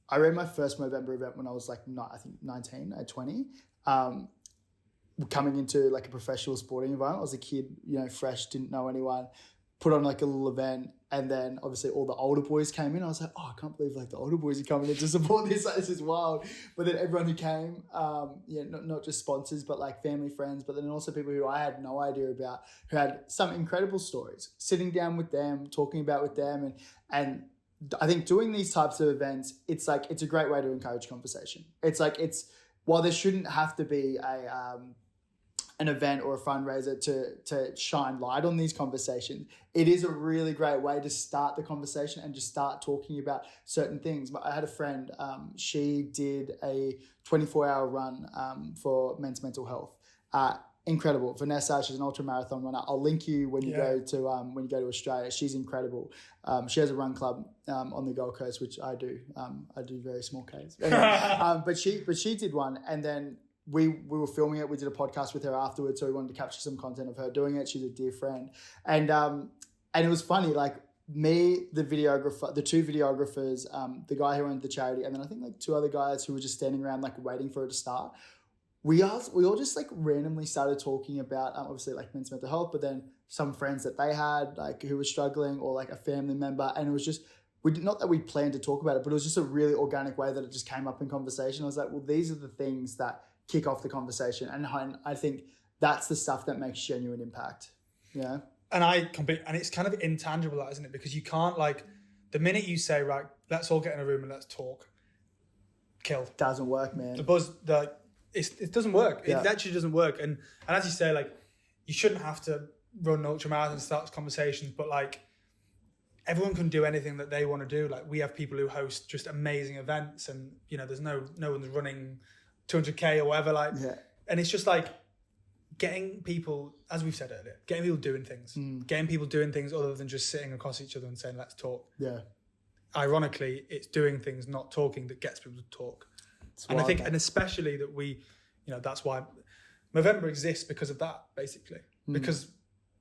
I ran my first Movember event when I was like, I think 19, at 20. Coming into like a professional sporting environment. I was a kid, you know, fresh, didn't know anyone, put on like a little event, and then obviously all the older boys came in. I was like, oh, I can't believe like the older boys are coming in to support this. Like, this is wild. But then everyone who came, not just sponsors, but like family, friends, but then also people who I had no idea about, who had some incredible stories, sitting down with them, talking about with them. And I think doing these types of events, it's a great way to encourage conversation. While there shouldn't have to be an event or a fundraiser to shine light on these conversations, it is a really great way to start the conversation and just start talking about certain things. I had a friend, she did a 24-hour run for men's mental health. Incredible. Vanessa, she's an ultramarathon runner. I'll link you when you go to Australia. She's incredible. She has a run club on the Gold Coast, which I do. I do very small Ks. Anyway, but she did one, and then we were filming it. We did a podcast with her afterwards, so we wanted to capture some content of her doing it. She's a dear friend, and it was funny. Like me, the videographer, the two videographers, the guy who owned the charity, and then I think like two other guys who were just standing around like waiting for it to start. We all just like randomly started talking about obviously like men's mental health, but then some friends that they had like who were struggling, or like a family member, and it was just, not that we planned to talk about it, but it was just a really organic way that it just came up in conversation. I was like, well, these are the things that kick off the conversation, and I think that's the stuff that makes genuine impact. Yeah. And it's kind of intangible, isn't it? Because you can't, like, the minute you say, right, let's all get in a room and let's talk, killed. Doesn't work, man. The buzz, it doesn't work. Yeah. It actually doesn't work. And as you say, like, you shouldn't have to run an ultramarathon and start conversations, but like, everyone can do anything that they want to do. Like, we have people who host just amazing events, and you know, there's no one's running 200k or whatever, like, and it's just like getting people, as we've said earlier, getting people doing things other than just sitting across each other and saying, let's talk. Yeah. Ironically, it's doing things, not talking, that gets people to talk. And I think, and especially that we, you know, that's why Movember exists, because of that, basically, because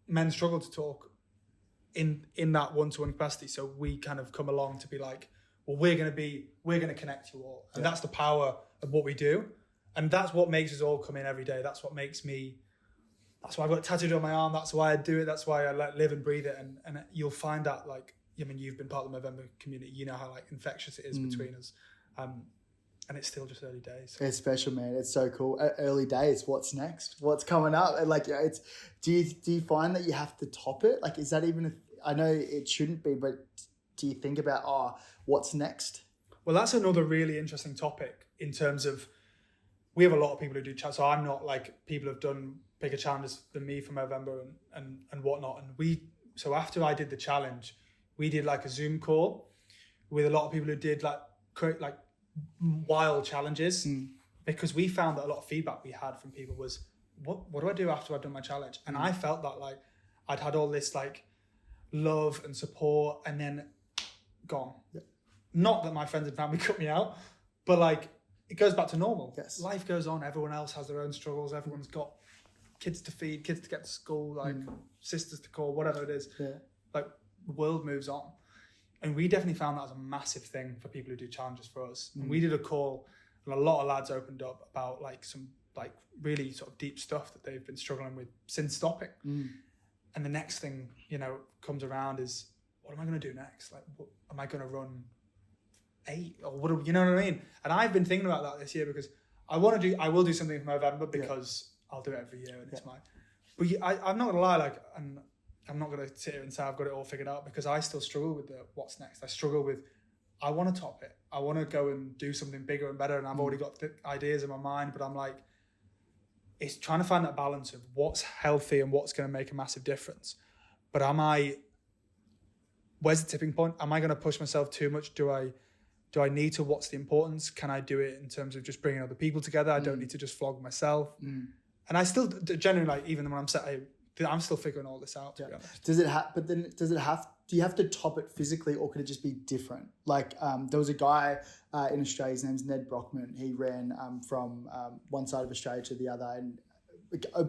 men struggle to talk in that one-to-one capacity. So we kind of come along to be like, well, we're going to connect you all. And that's the power of what we do. And that's what makes us all come in every day. That's what makes me, that's why I've got it tattooed on my arm. That's why I do it. That's why I like live and breathe it. And you'll find that, like, I mean, you've been part of the Movember community. You know how like infectious it is between us. And it's still just early days. It's special, man. It's so cool. Early days. What's next? What's coming up? And like, it's, do you find that you have to top it? Like, is that even I know it shouldn't be, but do you think about, what's next? Well, that's another really interesting topic in terms of, we have a lot of people who do challenges. So I'm not like, people have done bigger challenges than me for Movember and whatnot. And so after I did the challenge, we did like a Zoom call with a lot of people who did like wild challenges, because we found that a lot of feedback we had from people was, what do I do after I've done my challenge? And I felt that like I'd had all this like love and support and then gone. Yeah. Not that my friends and family cut me out, but like, it goes back to normal. Yes. Life goes on. Everyone else has their own struggles. Everyone's got kids to feed, kids to get to school, like sisters to call, whatever it is. Yeah. Like, the world moves on. And we definitely found that as a massive thing for people who do challenges for us. And we did a call, and a lot of lads opened up about like some like really sort of deep stuff that they've been struggling with since stopping. And the next thing, you know, comes around is, what am I going to do next? Like, what, am I going to run 8 or what? You know what I mean? And I've been thinking about that this year because I will do something for Movember because I'll do it every year and it's mine. But I'm not going to lie, like, and I'm not going to sit here and say I've got it all figured out, because I still struggle with the what's next. I struggle with, I want to top it. I want to go and do something bigger and better. And I've already got the ideas in my mind, but I'm like, it's trying to find that balance of what's healthy and what's going to make a massive difference. But where's the tipping point? Am I going to push myself too much? Do I need to, what's the importance? Can I do it in terms of just bringing other people together? I don't need to just flog myself. And I still generally, like, even when I'm I'm still figuring all this out, to be honest. Do you have to top it physically, or could it just be different? Like, there was a guy in Australia, his name's Ned Brockman. He ran from one side of Australia to the other, and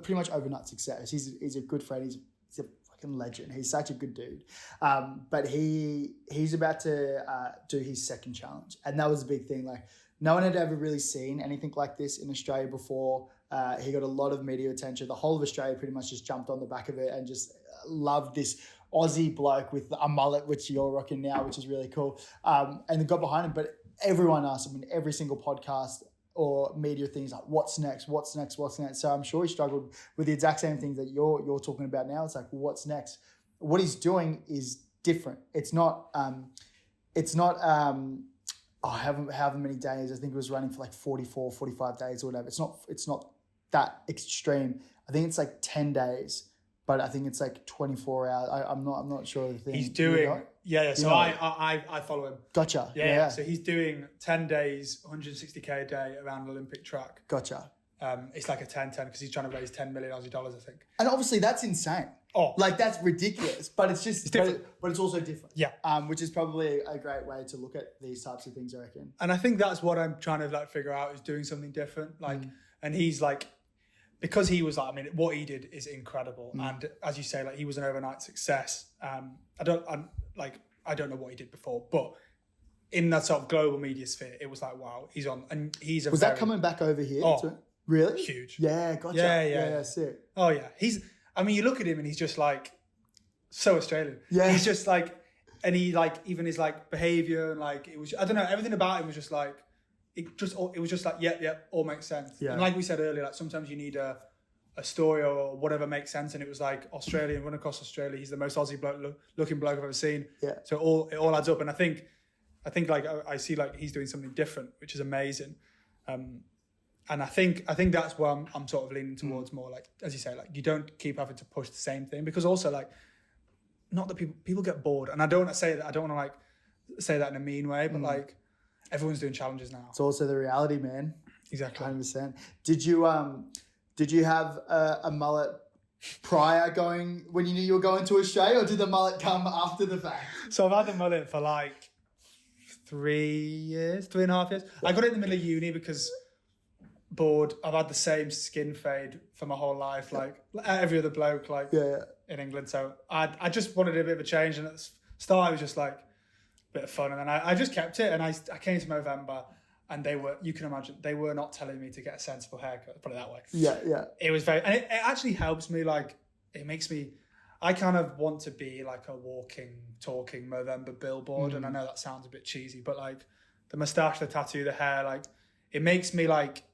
pretty much overnight success. He's a good friend. He's a fucking legend. He's such a good dude. But he's about to do his second challenge, and that was a big thing. Like, no one had ever really seen anything like this in Australia before. He got a lot of media attention. The whole of Australia pretty much just jumped on the back of it and just loved this Aussie bloke with a mullet, which you're rocking now, which is really cool. And they got behind him. But everyone asked him in every single podcast or media things like, what's next? What's next? What's next? So I'm sure he struggled with the exact same things that you're talking about now. It's like, well, what's next? What he's doing is different. It's not however many days. I think it was running for like 44, 45 days or whatever. It's not that extreme. I think it's like 10 days, but I think it's like 24 hours. I'm not sure of the thing. He's doing, So I follow him. Gotcha. Yeah. So he's doing 10 days, 160K a day around an Olympic track. Gotcha. It's like a 10-10 because he's trying to raise 10 million Aussie dollars, I think. And obviously that's insane. Oh, like that's ridiculous, but it's just different. But it's also different. Yeah. Which is probably a great way to look at these types of things, I reckon. And I think that's what I'm trying to like figure out, is doing something different. Like, and he's like, because he was like, I mean, what he did is incredible. And as you say, like, he was an overnight success. I don't know what he did before, but in that sort of global media sphere, it was like, wow, he's on, and he's that coming back over here? Oh, really? Huge. Yeah, gotcha. Yeah, sick. Oh yeah. You look at him and he's just like so Australian. Yeah. He's just like, and he like, even his like behavior and like, it was, I don't know, everything about him was just like, it was just like, all makes sense. Yeah. And like we said earlier, like sometimes you need a story or whatever makes sense. And it was like Australian, run across Australia. He's the most Aussie looking bloke I've ever seen. Yeah. So it all adds up. And I think like I see like he's doing something different, which is amazing. And I think that's where I'm sort of leaning towards more, like, as you say, like, you don't keep having to push the same thing, because also like, not that people get bored. And I don't want to say that, I don't want to like say that in a mean way, but like, everyone's doing challenges now. It's also the reality, man. Exactly. 100%. Did you have a mullet prior going when you knew you were going to Australia, or did the mullet come after the fact? So I've had the mullet for like 3.5 years. I got it in the middle of uni because bored. I've had the same skin fade for my whole life, like every other bloke, like in England. So I just wanted a bit of a change, and at the start it was just like a bit of fun, and then I just kept it, and I came to Movember, and you can imagine, they were not telling me to get a sensible haircut, put it that way. Yeah. It was and it actually helps me, like, it makes me, I kind of want to be like a walking, talking Movember billboard, and I know that sounds a bit cheesy, but like the moustache, the tattoo, the hair, like, it makes me like,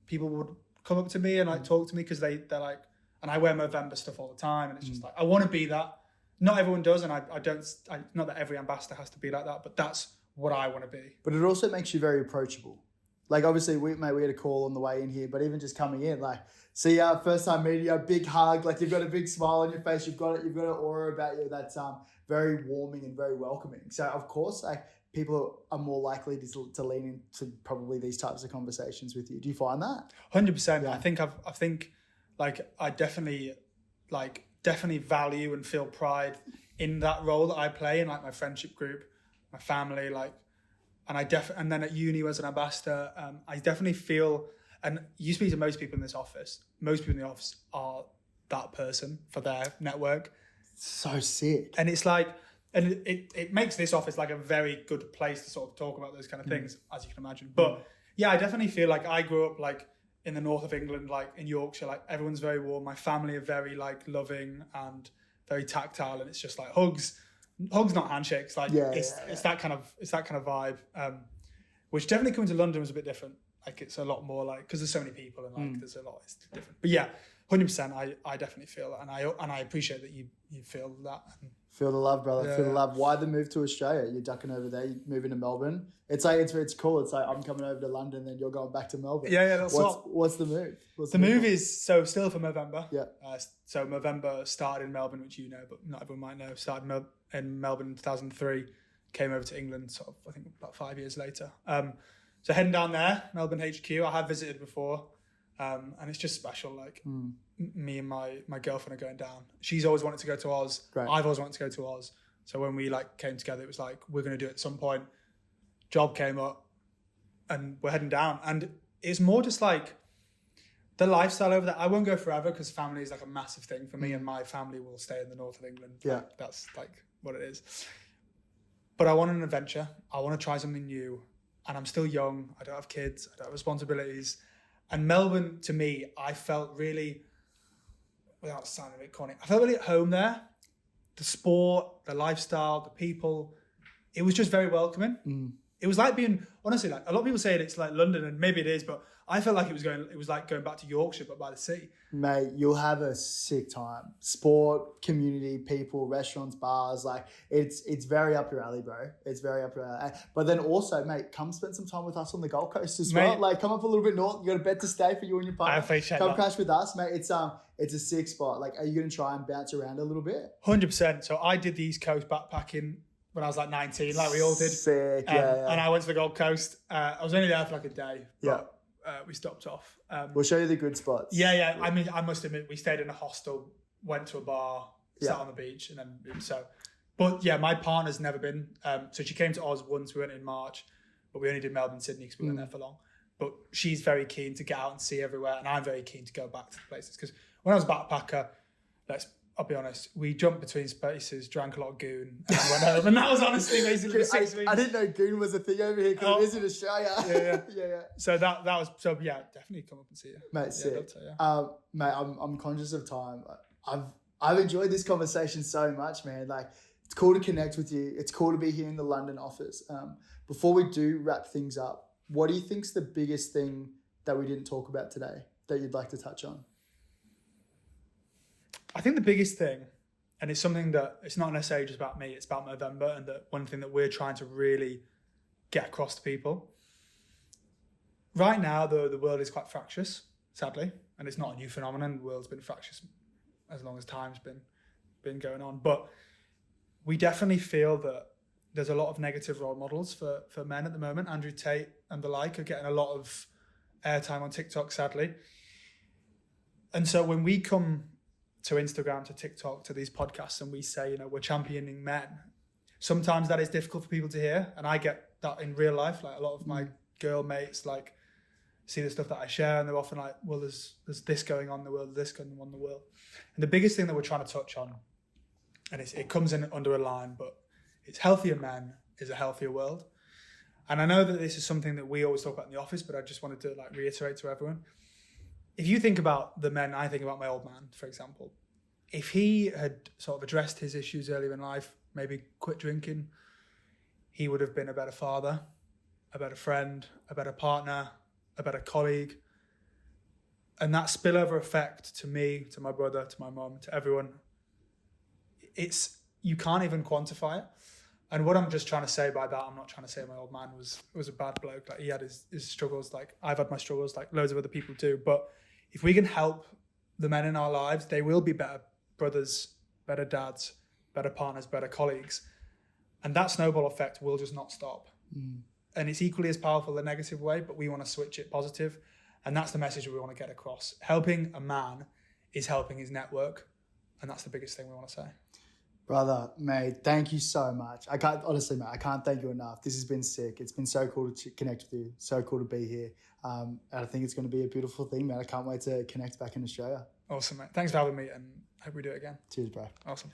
people would come up to me and like talk to me because they're like, and I wear Movember stuff all the time, and it's just like, I want to be that. Not everyone does, and I don't, not that every ambassador has to be like that, but that's what I want to be. But it also makes you very approachable. Like, obviously, we had a call on the way in here, but even just coming in, like, see ya, first time meeting you, big hug, like, you've got a big smile on your face, you've got an aura about you that's very warming and very welcoming. So, of course, like, people are more likely to lean into probably these types of conversations with you. Do you find that? 100%. Yeah. I think, like, I definitely value and feel pride in that role that I play in, like, my friendship group, my family, like. And then at uni as an ambassador, I definitely feel, and you speak to most people in this office, most people in the office are that person for their network. So sick. And it's like, and it makes this office like a very good place to sort of talk about those kind of things, as you can imagine. But yeah, I definitely feel like I grew up like in the north of England, like in Yorkshire, like everyone's very warm. My family are very like loving and very tactile, and it's just like hugs, not handshakes. Like it's that kind of vibe, which definitely coming to London was a bit different. Like it's a lot more like, because there's so many people and like there's a lot, it's different. But yeah, 100%. I definitely feel that, and I appreciate that you feel that. Feel the love, brother. Yeah. Feel the love. Why the move to Australia? You're ducking over there. You're moving to Melbourne. It's like it's cool. It's like I'm coming over to London, then you're going back to Melbourne. Yeah. What's the move? The move is so still for Movember. Yeah. So Movember started in Melbourne, which you know, but not everyone might know. Started in Melbourne in 2003. Came over to England, sort of I think about 5 years later. So heading down there, Melbourne HQ. I have visited before, and it's just special. Like me and my girlfriend are going down. She's always wanted to go to Oz. Great. I've always wanted to go to Oz. So when we like came together, it was like we're going to do it at some point. Job came up, and we're heading down. And it's more just like the lifestyle over there. I won't go forever because family is like a massive thing for me, and my family will stay in the north of England. Yeah, like, that's like what it is. But I want an adventure. I want to try something new. And I'm still young. I don't have kids. I don't have responsibilities. And Melbourne, to me, I felt really, without sounding a bit corny, I felt really at home there. The sport, the lifestyle, the people, it was just very welcoming. It was like being, honestly, like a lot of people say it's like London, and maybe it is, but I felt like it was like going back to Yorkshire, but by the sea. Mate, you'll have a sick time. Sport, community, people, restaurants, bars, like it's very up your alley, bro. It's very up your alley. But then also, mate, come spend some time with us on the Gold Coast as well. Like come up a little bit north. You got a bed to stay for you and your partner. I appreciate Come that. crash with us, mate. It's a sick spot. Like, are you gonna try and bounce around a little bit? 100%. So I did the East Coast backpacking when I was like 19, like we all did. Sick, yeah. And I went to the Gold Coast. I was only there for like a day. But, we stopped off. We'll show you the good spots. Yeah. I mean, I must admit, we stayed in a hostel, went to a bar, sat on the beach, and then so. But yeah, my partner's never been. So she came to Oz once. We went in March, but we only did Melbourne, Sydney because we weren't there for long. But she's very keen to get out and see everywhere, and I'm very keen to go back to the places. Because when I was a backpacker, I'll be honest, we jumped between spaces, drank a lot of goon, and went home. And that was honestly basically 6 weeks. I didn't know goon was a thing over here because it is in Australia. Yeah. So that was, so yeah, definitely come up and see you. Mate, sick. To, mate, I'm conscious of time. I've enjoyed this conversation so much, man. Like, it's cool to connect with you. It's cool to be here in the London office. Before we do wrap things up, what do you think's the biggest thing that we didn't talk about today that you'd like to touch on? I think the biggest thing, and it's something that it's not necessarily just about me, it's about Movember, and that one thing that we're trying to really get across to people. Right now, the world is quite fractious, sadly, and it's not a new phenomenon. The world's been fractious as long as time's been going on. But we definitely feel that there's a lot of negative role models for men at the moment. Andrew Tate and the like are getting a lot of airtime on TikTok, sadly. And so when we come to Instagram, to TikTok, to these podcasts, and we say, we're championing men, sometimes that is difficult for people to hear. And I get that in real life. Like a lot of my girl mates, like, see the stuff that I share, and they're often like, well, there's this going on in the world, this going on in the world. And the biggest thing that we're trying to touch on, and it comes in under a line, but it's healthier men is a healthier world. And I know that this is something that we always talk about in the office, but I just wanted to like reiterate to everyone. If you think about the men, I think about my old man, for example. If he had sort of addressed his issues earlier in life, maybe quit drinking, he would have been a better father, a better friend, a better partner, a better colleague. And that spillover effect to me, to my brother, to my mum, to everyone, you can't even quantify it. And what I'm just trying to say by that, I'm not trying to say my old man was a bad bloke. Like, he had his struggles. Like, I've had my struggles, like loads of other people do. But if we can help the men in our lives, they will be better brothers, better dads, better partners, better colleagues. And that snowball effect will just not stop. And it's equally as powerful the negative way, but we want to switch it positive. And that's the message we want to get across. Helping a man is helping his network. And that's the biggest thing we want to say. Brother, mate, thank you so much. I can't thank you enough. This has been sick. It's been so cool to connect with you. So cool to be here. And I think it's going to be a beautiful thing, man. I can't wait to connect back in Australia. Awesome, mate. Thanks for having me, and hope we do it again. Cheers, bro. Awesome.